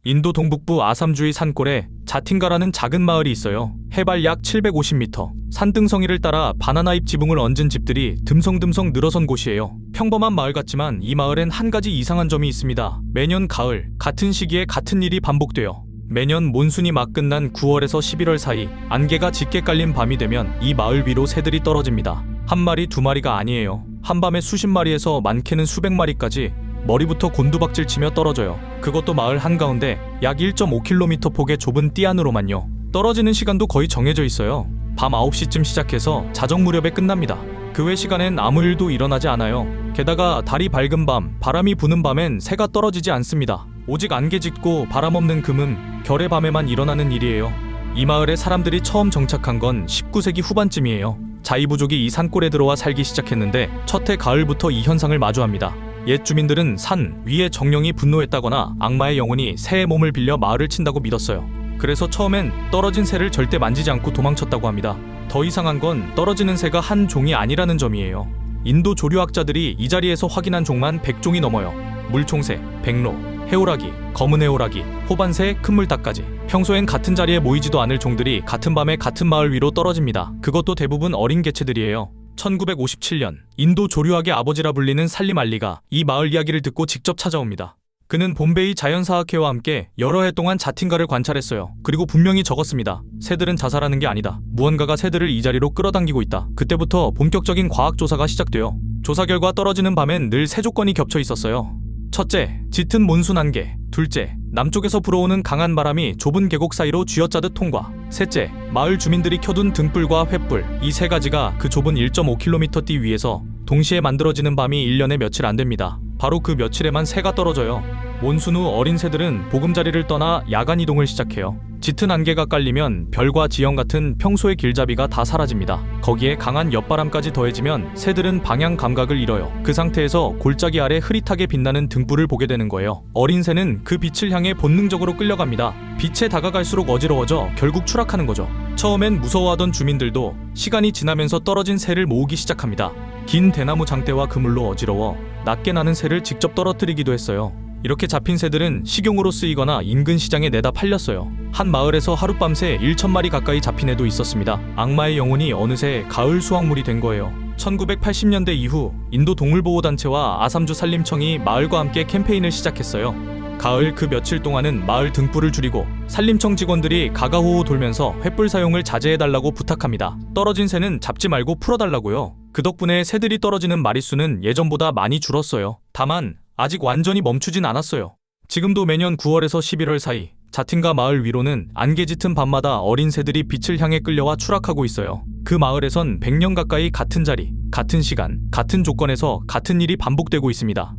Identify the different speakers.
Speaker 1: 인도 동북부 아삼주의 산골에 자틴가라는 작은 마을이 있어요. 해발 약 750m, 산등성이를 따라 바나나잎 지붕을 얹은 집들이 듬성듬성 늘어선 곳이에요. 평범한 마을 같지만 이 마을엔 한 가지 이상한 점이 있습니다. 매년 가을, 같은 시기에 같은 일이 반복돼요. 매년 몬순이 막 끝난 9월에서 11월 사이 안개가 짙게 깔린 밤이 되면 이 마을 위로 새들이 떨어집니다. 한 마리, 두 마리가 아니에요. 한밤에 수십 마리에서 많게는 수백 마리까지 머리부터 곤두박질 치며 떨어져요. 그것도 마을 한가운데 약 1.5km 폭의 좁은 띠 안으로만요. 떨어지는 시간도 거의 정해져 있어요. 밤 9시쯤 시작해서 자정 무렵에 끝납니다. 그 외 시간엔 아무 일도 일어나지 않아요. 게다가 달이 밝은 밤, 바람이 부는 밤엔 새가 떨어지지 않습니다. 오직 안개 짙고 바람 없는 금음, 결의 밤에만 일어나는 일이에요. 이 마을에 사람들이 처음 정착한 건 19세기 후반쯤이에요. 자이부족이 이 산골에 들어와 살기 시작했는데 첫해 가을부터 이 현상을 마주합니다. 옛 주민들은 산 위에 정령이 분노했다거나 악마의 영혼이 새의 몸을 빌려 마을을 친다고 믿었어요. 그래서 처음엔 떨어진 새를 절대 만지지 않고 도망쳤다고 합니다. 더 이상한 건 떨어지는 새가 한 종이 아니라는 점이에요. 인도 조류학자들이 이 자리에서 확인한 종만 100종이 넘어요. 물총새, 백로, 해오라기, 검은 해오라기, 호반새, 큰물닭까지. 평소엔 같은 자리에 모이지도 않을 종들이 같은 밤에 같은 마을 위로 떨어집니다. 그것도 대부분 어린 개체들이에요. 1957년 인도 조류학의 아버지라 불리는 살림 알리가 이 마을 이야기를 듣고 직접 찾아옵니다. 그는 봄베이 자연사학회와 함께 여러 해 동안 자틴가를 관찰했어요. 그리고 분명히 적었습니다. 새들은 자살하는 게 아니다. 무언가가 새들을 이 자리로 끌어당기고 있다. 그때부터 본격적인 과학 조사가 시작돼요. 조사 결과 떨어지는 밤엔 늘 세 조건이 겹쳐 있었어요. 첫째, 짙은 몬순 안개. 둘째, 남쪽에서 불어오는 강한 바람이 좁은 계곡 사이로 쥐어짜듯 통과. 셋째, 마을 주민들이 켜둔 등불과 횃불. 이 세 가지가 그 좁은 1.5km 띠 위에서 동시에 만들어지는 밤이 1년에 며칠 안 됩니다. 바로 그 며칠에만 새가 떨어져요. 몬순 후 어린 새들은 보금자리를 떠나 야간 이동을 시작해요. 짙은 안개가 깔리면 별과 지형 같은 평소의 길잡이가 다 사라집니다. 거기에 강한 엿바람까지 더해지면 새들은 방향 감각을 잃어요. 그 상태에서 골짜기 아래 흐릿하게 빛나는 등불을 보게 되는 거예요. 어린 새는 그 빛을 향해 본능적으로 끌려갑니다. 빛에 다가갈수록 어지러워져 결국 추락하는 거죠. 처음엔 무서워하던 주민들도 시간이 지나면서 떨어진 새를 모으기 시작합니다. 긴 대나무 장대와 그물로 어지러워 낮게 나는 새를 직접 떨어뜨리기도 했어요. 이렇게 잡힌 새들은 식용으로 쓰이거나 인근 시장에 내다 팔렸어요. 한 마을에서 하룻밤새 1,000마리 가까이 잡힌 애도 있었습니다. 악마의 영혼이 어느새 가을 수확물이 된 거예요. 1980년대 이후 인도 동물보호단체와 아삼주 산림청이 마을과 함께 캠페인을 시작했어요. 가을 그 며칠 동안은 마을 등불을 줄이고 산림청 직원들이 가가호호 돌면서 횃불 사용을 자제해달라고 부탁합니다. 떨어진 새는 잡지 말고 풀어달라고요. 그 덕분에 새들이 떨어지는 마리수는 예전보다 많이 줄었어요. 다만 아직 완전히 멈추진 않았어요. 지금도 매년 9월에서 11월 사이 자틴가 마을 위로는 안개 짙은 밤마다 어린 새들이 빛을 향해 끌려와 추락하고 있어요. 그 마을에선 100년 가까이 같은 자리, 같은 시간, 같은 조건에서 같은 일이 반복되고 있습니다.